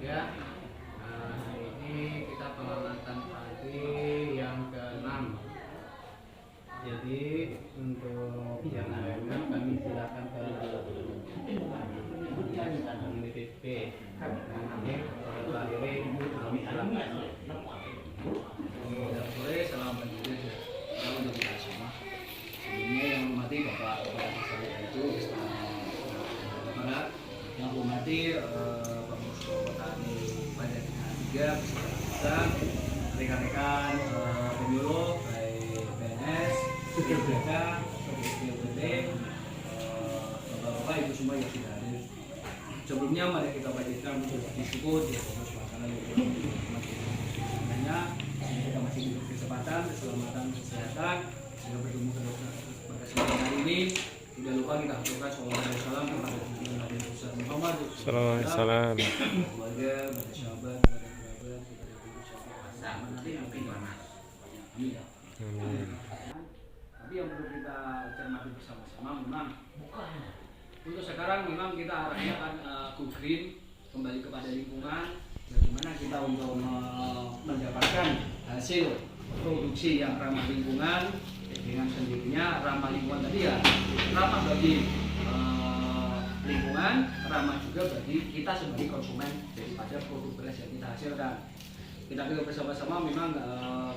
ya. Hari ini kita pengamatan padi yang ke-6. Jadi untuk yang lainnya kami silakan ke unit B. Nanti terakhir kami silakan. Tidak boleh selama ini kalau untuk kita semua. Sebelumnya yang mati Bapak saya itu Barat yang hormati pengurus petani pada tiga beserta rekan-rekan penyuluh baik PNS, PJK, PJT, bapak-bapak ibu semua yang sudah hadir. Sebelumnya mari kita panjatkan bersyukur ya Allah Subhanahu wa taala. Kita masih diberi kesempatan, keselamatan, kesehatan, sehingga bertemu pada kesempatan hari ini. Tidak lupa kita haturkan salawat dan salam kepada Nabi Muhammad Salam. keluarga, kepada sahabat, kepada kerabat, kepada ibu sahabat. Nanti mungkin panas. Amin ya. Tapi yang perlu kita cermati bersama-sama memang untuk sekarang memang kita arahnya akan go green, kembali kepada lingkungan. Bagaimana kita untuk mendapatkan hasil produksi yang ramah lingkungan dengan sendirinya. Ramah lingkungan tadi ya ramah bagi lingkungan, ramah juga bagi kita sebagai konsumen daripada produk beras yang kita hasilkan. Kita ketahui bersama-sama memang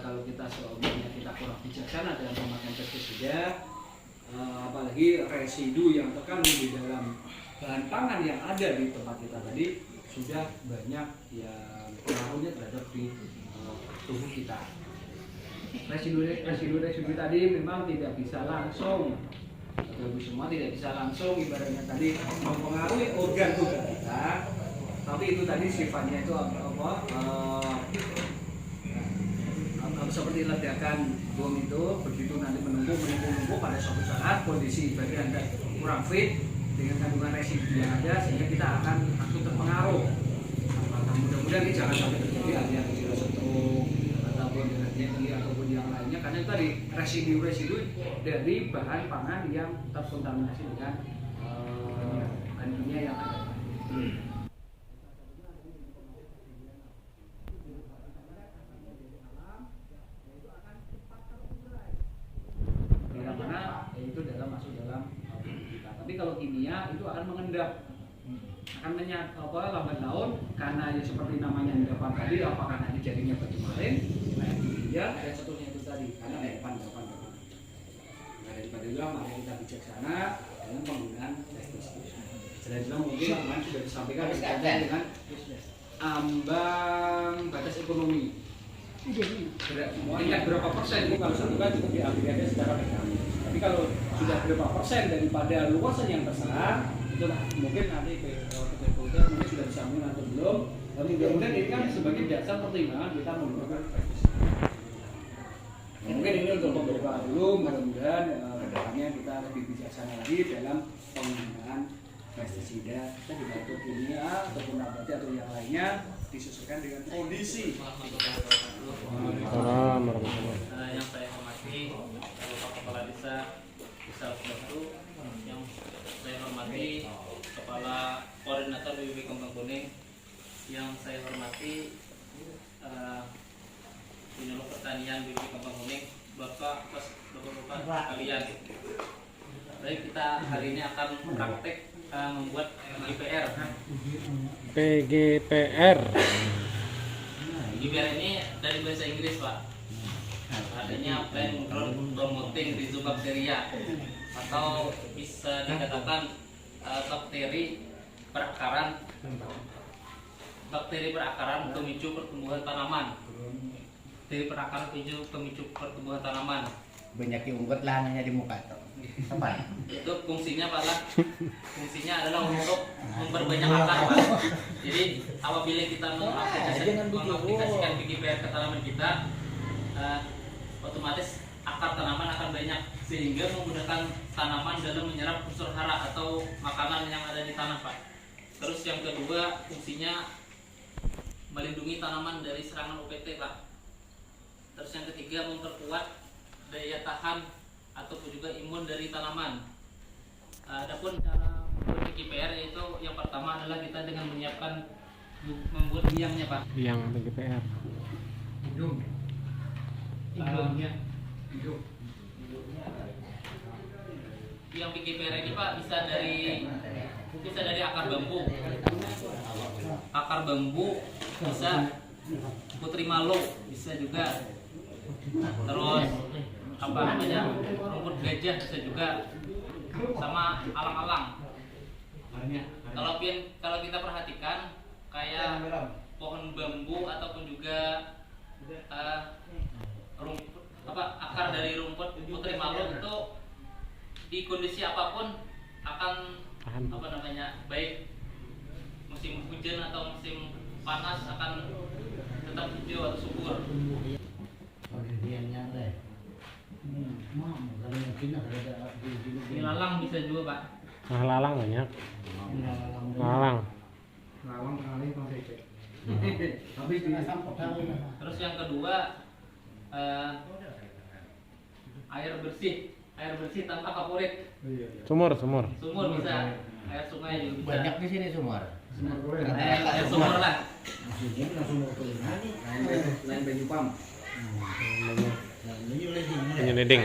kalau kita sebenarnya kita kurang bijaksana dalam pemakaian pestisida, apalagi residu yang terkandung di dalam bahan pangan yang ada di tempat kita tadi sudah banyak yang pengaruhnya terhadap di tubuh kita. Residu tadi memang tidak bisa langsung, Bapak semua tidak bisa langsung ibaratnya tadi mempengaruhi organ tubuh kita, tapi itu tadi sifatnya itu seperti ledakan bom itu, begitu nanti menumpuk pada suatu saat kondisi badan Anda kurang fit dengan kandungan residu yang ada sehingga kita akan langsung terpengaruh. Nah, mudah-mudahan ini jangan sampai terjadi aliran stroke ataupun tinggi ataupun yang lainnya, karena itu tadi residu dari bahan pangan yang terkontaminasi dengan bahan kimia yang ada. Itu dalam masuk dalam kita. Tapi kalau kimia itu akan mengendap, akan lambat laun karena ya seperti namanya endapan tadi, apakah nanti jadinya batu marin, dia dan seterusnya itu tadi karena endapan. Nah, daripada itu mari kita bijaksana dengan penggunaan pestisida. Selain itu mungkin kemarin sudah disampaikan berkaitan dengan ambang batas ekonomi. Tingkat berapa persen itu kalau satu kan cukup diambilnya secara mekanik. Tapi kalau sudah berapa persen daripada luasan yang terserah, itu mungkin nanti PPPUTR mungkin sudah disambung atau belum. Dan mudah-mudahan ini kan sebagai dasar pertimbangan kita menggunakan pestisida. Mungkin ini untuk beberapa dulu, mudah-mudahan kedepannya kita lebih bijaksana lagi dalam penggunaan pestisida. Kita dibantu kimia ataupun nabati atau yang lainnya disesuaikan dengan kondisi. Yang saya hormati Bapak Kepala Desa Batu, yang saya hormati Kepala Koordinator BPP Kampung Kuning, yang saya hormati Penyuluh Pertanian BPP Kampung Kuning, Bapak-bapak sekalian. Baik, kita hari ini akan praktek membuat PGPR. PGPR. PGPR ini dari bahasa Inggris, Pak. Adanya Plant Growth Promoting Rhizobacteria, atau bisa dikatakan bakteri perakaran pemicu pertumbuhan tanaman. Bakteri perakaran pemicu pertumbuhan tanaman. Banyak unggut lah hanya di muka tuh. Apa? Itu fungsinya Pak lah. Fungsinya adalah untuk memperbanyak akar, Pak. Jadi apabila kita mengaplikasikan PGPR ke tanaman kita, otomatis akar tanaman akan banyak sehingga memudahkan tanaman dalam menyerap unsur hara atau makanan yang ada di tanah, Pak. Terus yang kedua, fungsinya melindungi tanaman dari serangan UPT, Pak. Terus yang ketiga, memperkuat daya tahan ataupun juga imun dari tanaman. Adapun cara membuat PGPR yaitu yang pertama adalah kita dengan menyiapkan membuat biangnya Pak. Yang PGPR. Hidungnya. Hidung. Biang PGPR ini Pak bisa dari akar bambu. Akar bambu bisa putri malu, bisa juga. Terus apa namanya? Rumput gajah bisa juga. Sama alang-alang. Kalau kita perhatikan kayak pohon bambu ataupun juga rumput akar dari rumput putri malu itu di kondisi apapun akan apa namanya, baik musim hujan atau musim panas akan tetap hijau atau subur. Ini lalang bisa juga Pak. Nah, lalang banyak. Lalang. Lawang kali Bang Cecep. Habis di Terus yang kedua air bersih tanpa kaporit. Sumur. Sumur bisa, air sungai juga bisa. Banyak di sini sumur. Air sumur lah. lain baju pam. Penyeliding.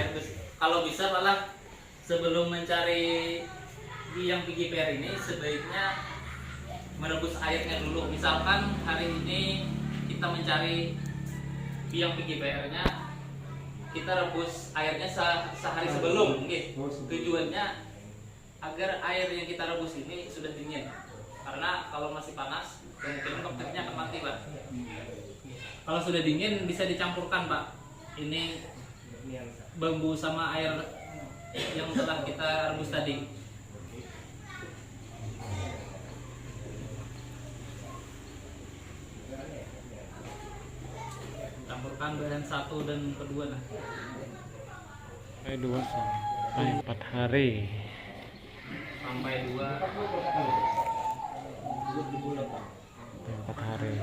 Kalau bisa malah sebelum mencari biang PGPR ini sebaiknya merebus airnya dulu. Misalkan hari ini kita mencari biang PGPR-nya, kita rebus airnya sehari sebelum, mungkin tujuannya agar air yang kita rebus ini sudah dingin. Karena kalau masih panas kemungkinan bakterinya akan mati Pak. Kalau sudah dingin bisa dicampurkan Pak. Ini bambu sama air yang telah kita rebus tadi. Campurkan bahan satu dan kedua nah. 2 sampai 4 hari. Sampai 2 4 hari.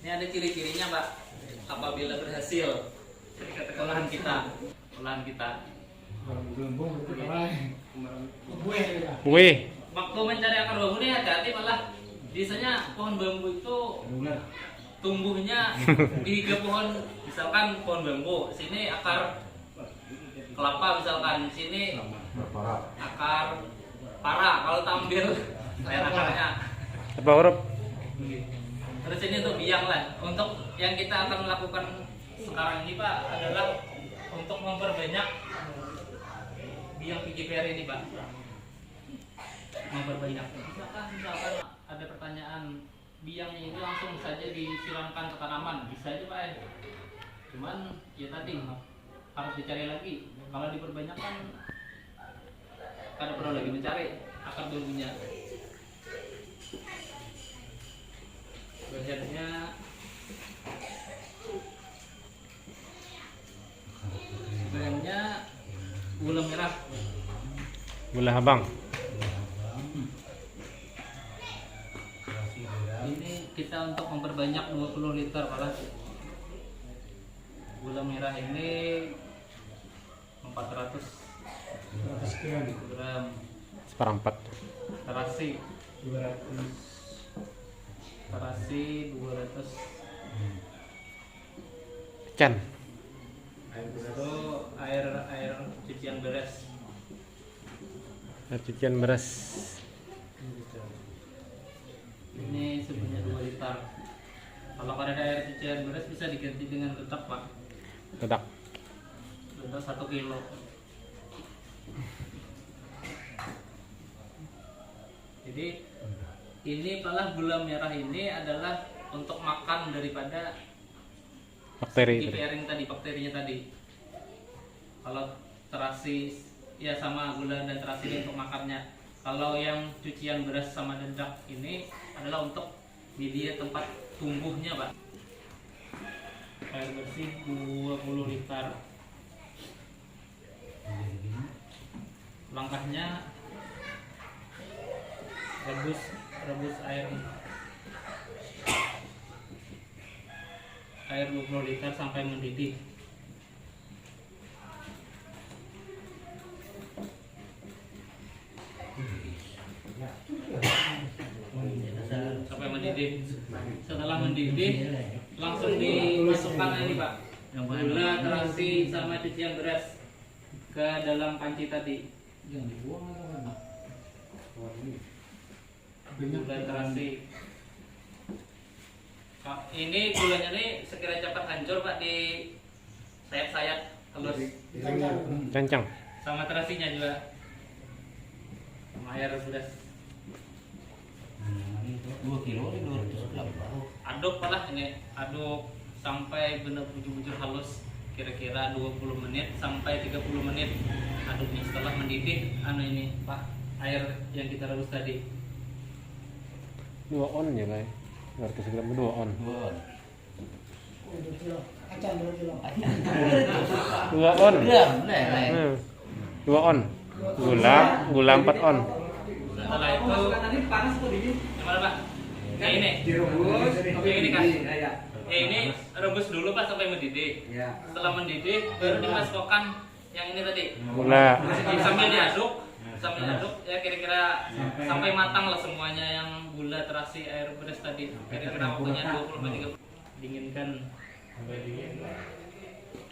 Ini ada ciri-cirinya Pak. Apabila berhasil olahan kita. Wih, Waktu mencari akar bambu ini hati-hati, malah biasanya pohon bambu itu tumbuhnya di pohon, misalkan pohon bambu, sini akar kelapa misalkan, sini akar para, kalau tampil lain akarnya. apa huruf? Terus ini untuk biang lah. Untuk yang kita akan melakukan sekarang ini Pak adalah untuk memperbanyak biang PGPR ini Pak. Memperbanyak. Misalkan ada pertanyaan, biangnya ini langsung saja disiramkan ke tanaman, bisa aja Pak. Cuman ya tadi harus dicari lagi. Kalau diperbanyak kan kada perlu lagi mencari akar bambunya. Bahannya gula merah, Gula abang. ini kita untuk memperbanyak 20 liter malah. Gula merah ini 400 gram. Seperempat. Terasi 200 Can. itu air cucian beres. Air cucian beras. Ini sebanyak 2 liter. Kalau ada air cucian beres bisa diganti dengan detak Pak. Detak. Detak 1 kilo. Jadi ini malah gula merah ini adalah untuk makan daripada Bakteri. PGPR tadi, bakterinya tadi. Kalau terasi ya sama gula dan terasi ini untuk makannya. Kalau yang cucian beras sama dedak ini adalah untuk media tempat tumbuhnya Pak. Air bersih 20 liter. Langkahnya rebus air 20 liter sampai mendidih. mendidih. Setelah mendidih langsung dimasukkan ini Pak, gula, terasi sama cucian beras ke dalam panci tadi. Gula, terasi. Ini gulanya nih sekiranya cepat hancur Pak, di sayap-sayap halus. Cancang. Sama terasinya juga. Sama air beras. 2 kilo ini 200 gram. Aduk lah ini, aduk sampai benar bujur-bujur halus, kira-kira 20 menit sampai 30 menit aduknya. Setelah mendidih ini Pak, air yang kita rebus tadi 2 on ya Pak. 200 gram 2 on. 2 on. Gram, lele. 2 on. Gula 4 on. setelah itu Tadi panas tuh dingin. gimana Pak? Kayak ini Direbus. ini kan? Ya. ini rebus dulu Pak sampai mendidih. Ya. Setelah mendidih baru dimasukkan yang ini tadi, Gula. sambil diaduk ya kira-kira sampai matang lah semuanya, yang gula, terasi, air beras tadi, kira-kira waktunya 20 menit. Dinginkan.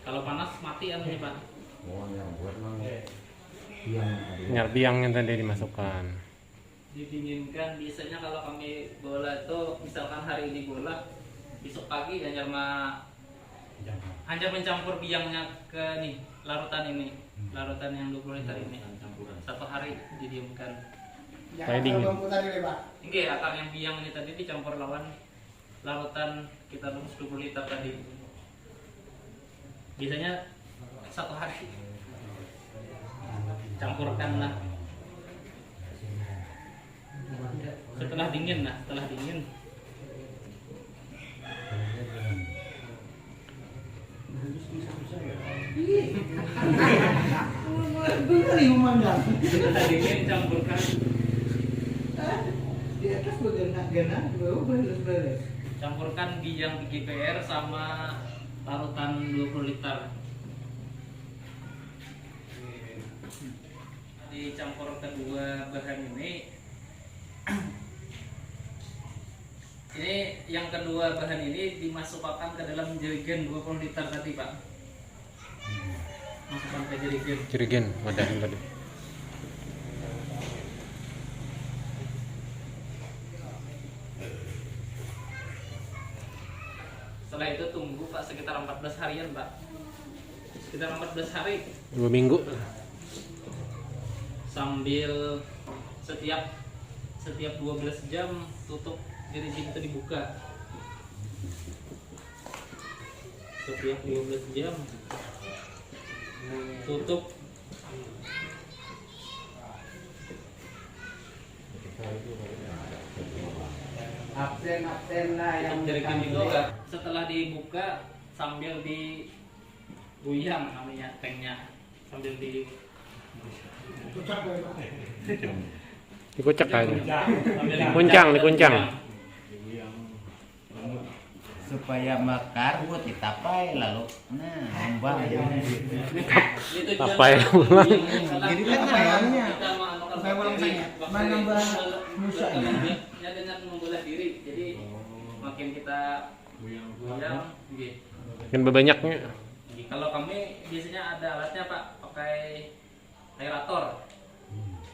Kalau panas mati anunya Pak. Minyak biang yang tadi dimasukkan. Didinginkan. Biasanya kalau kami bola itu misalkan hari ini bola, besok pagi hanya mencampur biangnya ke nih larutan ini, larutan yang 20 liter ini. 1 hari didiamkan. Supaya dingin. Oke, akar yang biang ini tadi dicampur lawan larutan kita rebus 20 liter tadi. Biasanya 1 hari. Campurkanlah. Setelah dingin. Setelah dingin campurkan. Campurkan biang GPR sama larutan 20 liter. Dicampur kedua bahan ini. Ini yang kedua bahan ini dimasukkan ke dalam jerigen 20 liter tadi Pak. Masukkan ke jerigen. Jerigen wadah yang tadi. Setelah itu tunggu Pak sekitar 14 harian Pak. Sekitar 14 hari. 2 minggu. Sambil setiap 12 jam tutup jerigen itu dibuka. Setiap 12 jam tutup. Absen lah yang Jerigen itu setelah dibuka sambil digoyang namanya tanknya, sambil Dikocak aja. sambil Dikuncang. Supaya mekar buat ditapai lalu ngembang. Apa ya ulang? Jadi kan ayamnya supaya menambah musanya. dengan membelah diri. Jadi makin kita goyang gitu. Kan banyaknya. Kalau kami biasanya ada alatnya Pak, pakai aerator.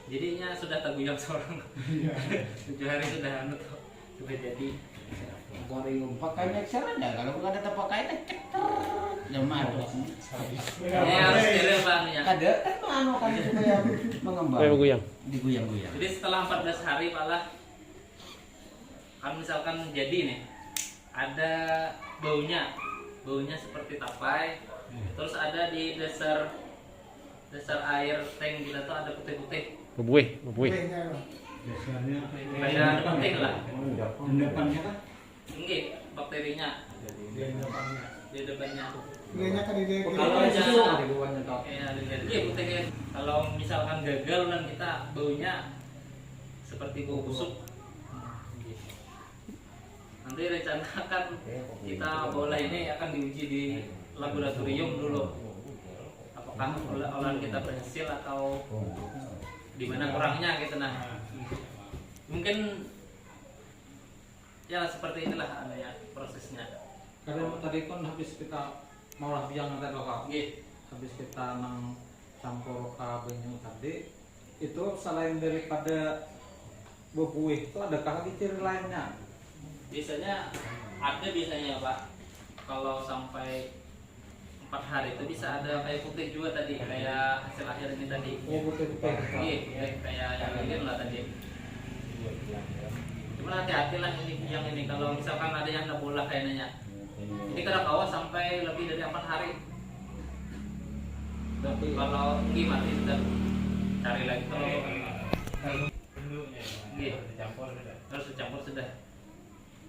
Jadinya sudah tergoyang seorang. 7 hari sudah sudah jadi. Pakai mixer aja, kalau bukan ada pakai ceker. Lemah. Ini harus steril Pak anunya. Ada kan kan supaya mengembang. Kayak goyang. Digoyang-goyang. Jadi setelah 14 hari Pak lah, kan misalkan jadi nih, ada baunya seperti tapai, terus ada di dasar air tank kita tuh ada putih-putih, Bebuih. ada penting lah. Endapannya kan? Enggak, bakterinya di depannya. Kalau Putihnya. Kalau misalkan gagal dan kita baunya seperti bau busuk, nanti rencana kan kita bola ini akan diuji di laboratorium dulu, apakah olahan kita berhasil atau di mana kurangnya gitu. Nah, mungkin ya seperti inilah ya prosesnya. Karena tadi kan habis kita mau biang nanti lokal, habis kita nang campur ke banyu tadi, itu selain daripada buih itu adakah lagi ciri lainnya? Biasanya ada biasanya Pak, kalau sampai 4 hari itu bisa ada kayak putih juga tadi, kayak hasil akhir ini tadi. Oh putih. Iya, kayak yang ini lah tadi. Cuma hati-hati lah yang ini, kalau misalkan ada yang nggak bola kayaknya. Ini kada kawa sampai lebih dari 4 hari. Tapi Kalau gimana sudah cari lagi kalau harus dicampur sudah.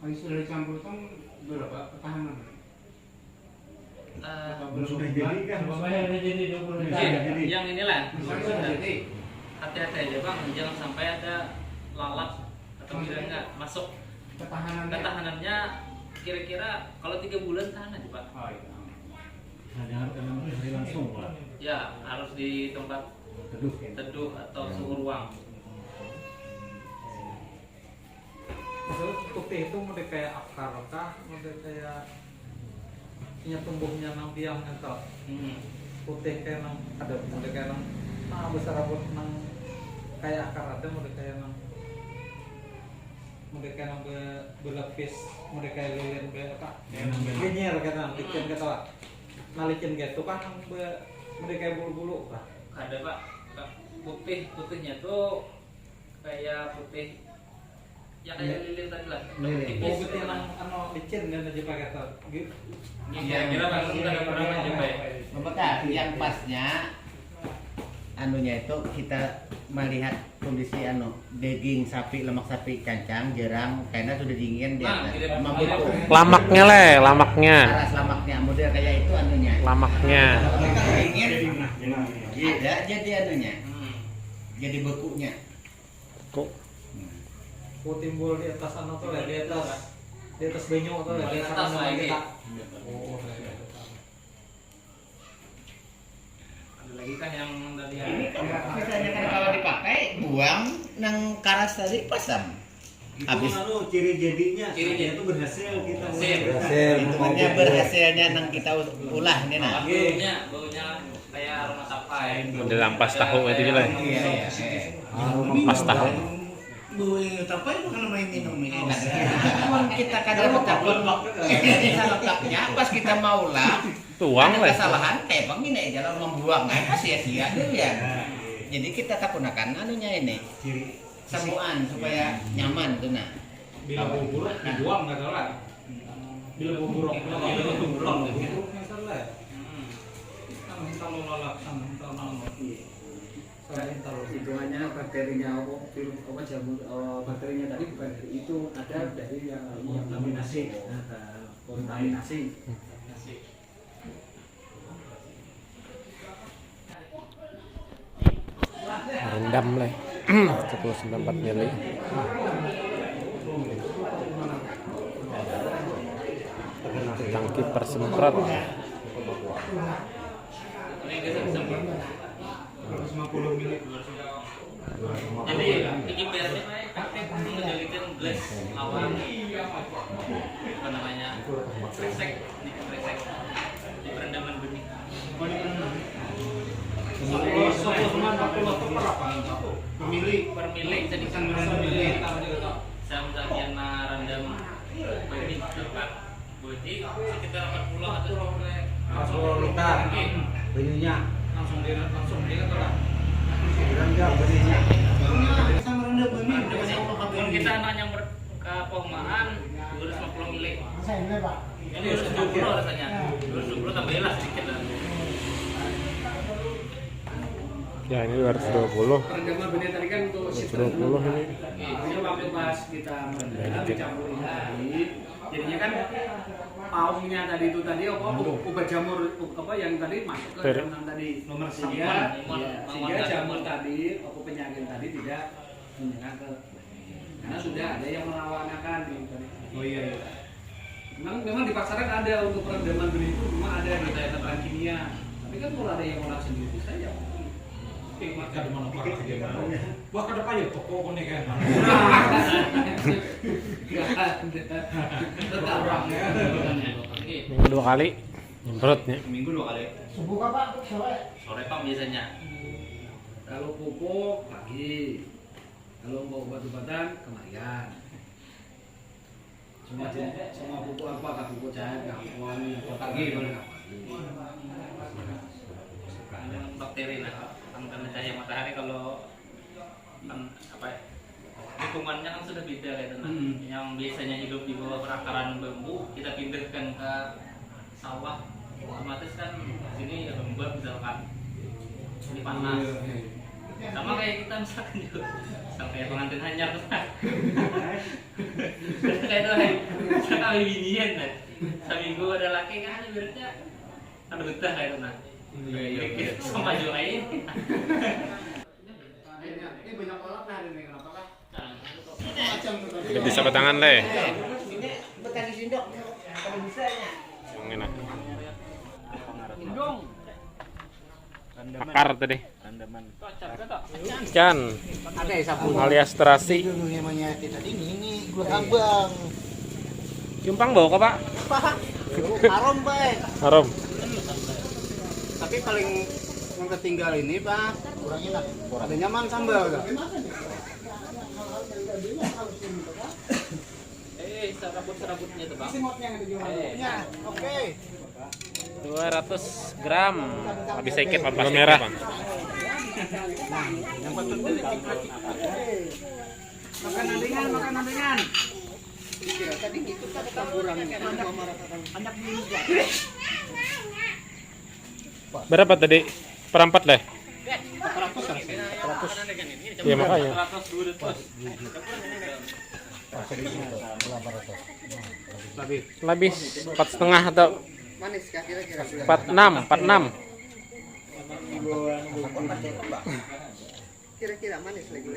Kalau sudah dicampur itu berapa ketahanan? Sudah jadi kan? Yang inilah Sudah jadi. hati-hati aja Bang, jangan sampai ada lalat atau enggak masuk. Ketahanannya kira-kira kalau 3 bulan tahan aja Pak. Oh iya. Jangan kena hari langsung lah. Ya harus di tempat teduh atau suhu ruang. putih itu mau kayak akar kah, mau kayak punya tumbuhnya nang biang itu. Putih kayak nang ada, mau kayak nang besar rambut nang kayak akar ada, mau kayak nang berlapis, mau kayak lilin kayak apa? Genyer kata, licin kata. Nah licin gitu kan nang mau kayak bulu-bulu kah? Ada Pak, putihnya tuh kayak putih ya kayak lilin tadi lah. Oh putih nang licin kan aja pakai tuh. Kira-kira Pak sudah ada pernah mencoba ya? Apakah yang pasnya anunya itu kita melihat kondisi daging sapi, lemak sapi cancang, jerang karena sudah dingin di atas. Membusuk. Lamaknya lamaknya. Aras lemaknya model kayak itu anunya. Lamaknya. Dingin. Ada jadi anunya. Jadi bekunya. Kok Oh timbul di atas tuh di atas banyu tuh Di atas lagi. Oh Ada lagi kan yang tadi Ini kan misalnya kan kalau dipakai buang nang karas tadi pasam. Habis ciri jadinya, Ciri itu berhasil kita. hitungannya berhasilnya nang kita ulah nih nah. baunya kayak aroma sapai. udah ampas tahu itu jelas. Iya iya. Ampas tahu. Buih apa itu kan main minum ini. Cuman kita kadang takut salah letaknya pas kita mau lah. Tuang ada lah. kesalahan kayak bang ini jalan membuang apa sia-sia dulu ya. Jadi kita tak gunakan anunya ini Ciri samuan supaya nyaman tuh nah. bila bubur dibuang nggak salah. Bila bubur nggak salah. Kalau lalak hitungannya bakterinya jamur bakterinya tadi bukan dari itu, ada dari yang kontaminasi. Rendam lah. 194 mili. Tangki persemprot. Jadi ini biasanya menjadikan gelas awal apa namanya kresek di perendaman benih. Per milik jadikan milik. Saya misalnya rendam benih dapat bodi sekitar 40 atau 40 liter banyunya langsung dia kan rendam benihnya. sama rendah benih. kalau kita nanya ke Pohmaan 250 milik. Ini 270 rasanya. 270 tambahinlah sedikit lah. Ya ini 220. Perendaman benih tadi kan untuk 220 ini. Ini waktu pas kita merendam dicampurin tadi, jadinya kan paungnya tadi itu tadi obat jamur apa yang tadi masuk ke dalam tadi Nomor sehingga jamur tadi penyakit tadi tidak menyerang ke, karena sudah ada yang melawankan gitu. Oh iya. Memang di pasaran ada untuk perendaman benih itu, memang ada di tempat kimia. Tapi kan kalau ada yang olah sendiri saja. Ada mana pakai gimana? Wah kada payah toko konek kan. Oke. Minggu 2 kali. Nyemprotnya. Seminggu 2 kali. Subuh apa? Sore. Sore Pak biasanya. Kalau pupuk pagi, kalau mau obat-obatan kemarian. Semua pupuk apa? Pupuk cair, kapuan, pagi boleh Bakteri lah, karena cahaya matahari kalau kan apa ya, lingkungannya kan sudah beda kayak itu. Yang biasanya hidup di bawah perakaran bambu kita pindahkan ke sawah, otomatis kan sini lembab misalkan, ini panas. Sama kayak kita misalkan juga sampai pengantin hanyar kayak itu sekali binian kan seminggu ada laki kan ibaratnya ada betah kayak itu nah sama juga ini banyak orang hari ini kenapa kah? Udah bisa petangan leh. Ini petani sindok kalau bisanya. Yang enak. Indung. Akar tadi. Ikan Ada ya sabun. alias terasi. Itu namanya tidak ini gula kambang. Jumpang bau kah, Pak? Harum, Pak. Harum. Tapi paling yang ketinggal ini, Pak, kurang enak. Ada nyaman sambal enggak? serabut-serabutnya itu bang Simotnya yang ada di warungnya. Oke. 200 gram. Habis sedikit gula merah. Yang patut makanan ringan. Tadi itu kata kurang anak juga. Berapa tadi? Perempat leh. 400. Iya makanya. 100 Lebih 4,5 atau Manis kah kira-kira? 46. Kira-kira manis lagi.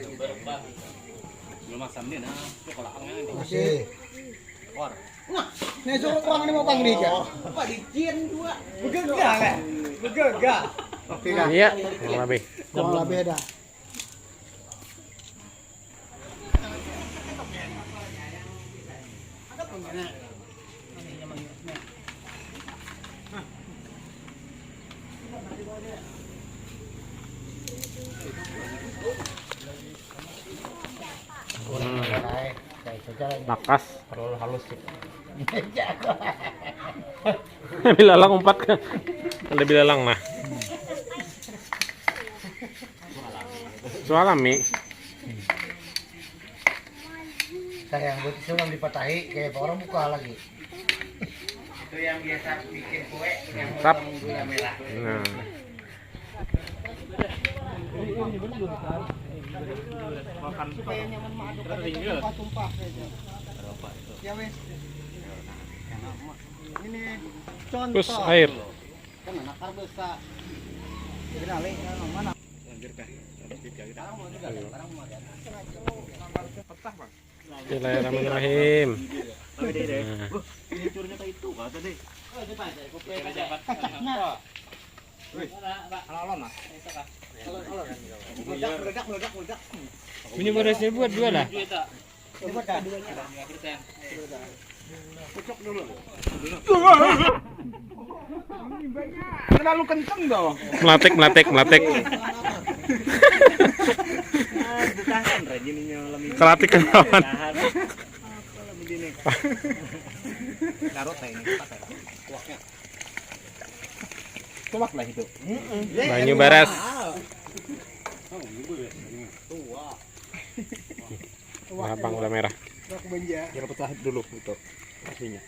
Masih. Nah, nih suruh orang ini mau pang nih kan? Apa dicien dua? Begegah kan? Begegah. Oke kan? Iya, kurang lebih. Kurang beda. Nakas. Halus sih. Bilalang umpat kan. Lebih bilalang nah. Soal alami. Sayang buat sulam dipatahi kayak orang buka lagi. Itu yang biasa bikin kue yang Mantap. gula merah. Nah. Supaya nyaman mah aduk tumpah-tumpah saja. Ya wes. Ini contoh. Terus air. Kan anak karbesa. Kenali mana? Bismillahirrahmanirrahim. Nah. Kacaknya. Meledak. Punya berasnya buat dua lah. Terlalu kenceng dong. Melatek. Kelatik kawan. Tuak lah itu. Banyu baras. Abang gula merah. Tuak benja. Jangan pecah dulu itu aslinya.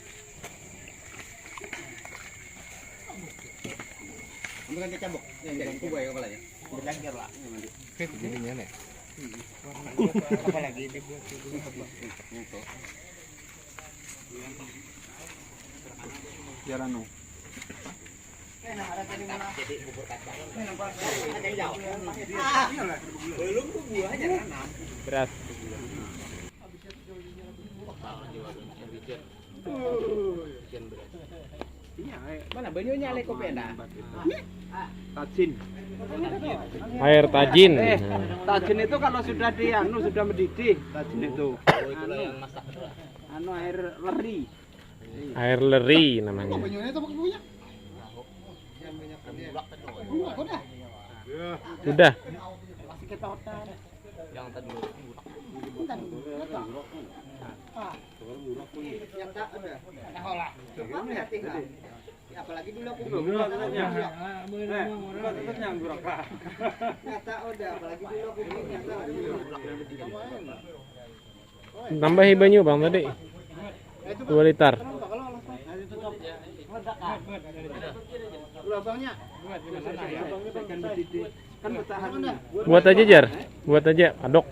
Ambil kecambuk. Yang jadi kubah ya kepalanya. Berlanggar lah. Jadinya nih. Apa lagi dibuat Jarano. Jadi bubur kacang. Ada yang jauh. Belum tuh buahnya nanam. Beras. Mana banyunya le kopi dah. Tajin. Air tajin. Tajin itu kalau sudah sudah mendidih, tajin itu. Air leri. Air leri namanya. Banyunya itu pakai punya. Udah. Yang tadi Apalagi dulu aku Tambahi banyu bang tadi 2 liter. Buat aja Jar, buat aja aduk.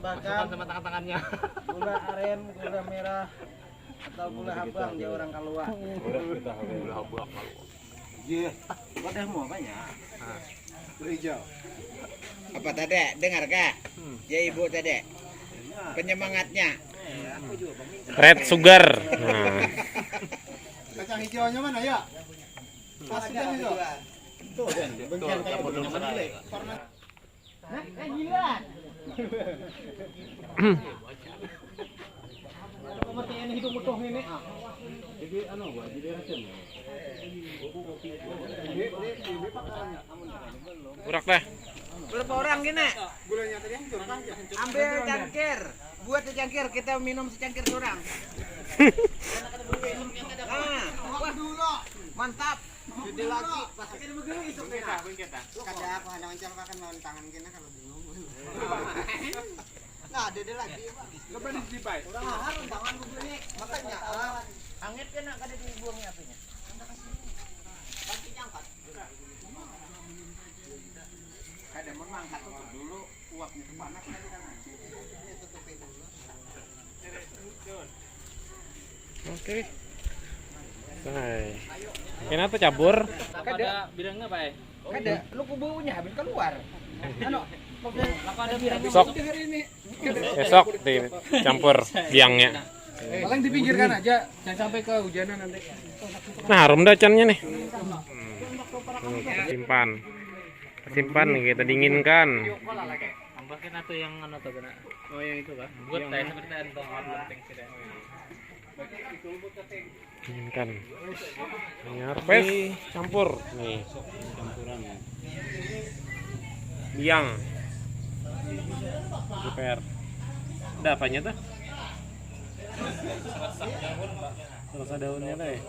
tambahkan sama tangan-tangannya. gula aren, gula merah atau gula habang dia orang Kalua. Iya, wadah mau banyak. Hijau. Apa tadi? Dengar kak? Ya ibu tadi. Penyemangatnya. Red sugar. Nah, Kacang hijaunya mana ya? Paskan itu. Tuh, bencana kayak begini mana gile? Gila. Pemertian hidup utuh ini. Jadi jadi racun. urak dah. Berapa orang gini? Gulanya tadi hancur kan? Ambil cangkir. Buat secangkir, kita minum secangkir seorang. Nah, wah dulu. Mantap. Gede lagi. Pakai begini isuk kita. Kada aku hanya wawancara makan lawan tangan kena kalau bingung. Nah, ada lagi. Coba disipai. Orang harus tangan begini. Makanya Angit kena kada dibuangnya apinya. pasti diangkat. Kada mau mangkat tutup dulu, uapnya panas tadi kan. Tutupin dulu. Oke. Hai. Kena tuh cabur. Ada bidangnya Pak? Kada, lu kubunya habis keluar. Anu, Apa ada bidangnya? Besok. Besok dicampur biangnya. Paling dipinggirkan aja, jangan sampai kehujanan nanti. Nah, harum dah cannya nih. Simpan. Simpan nih, kita dinginkan. Tambahkan atau yang anu tuh kena. Oh, yang itu kah? Buat teh seperti itu penting sudah. Dinginkan. Nyarpes campur nih. Biang. Super. Ada apanya tuh? Rasa daunnya teh.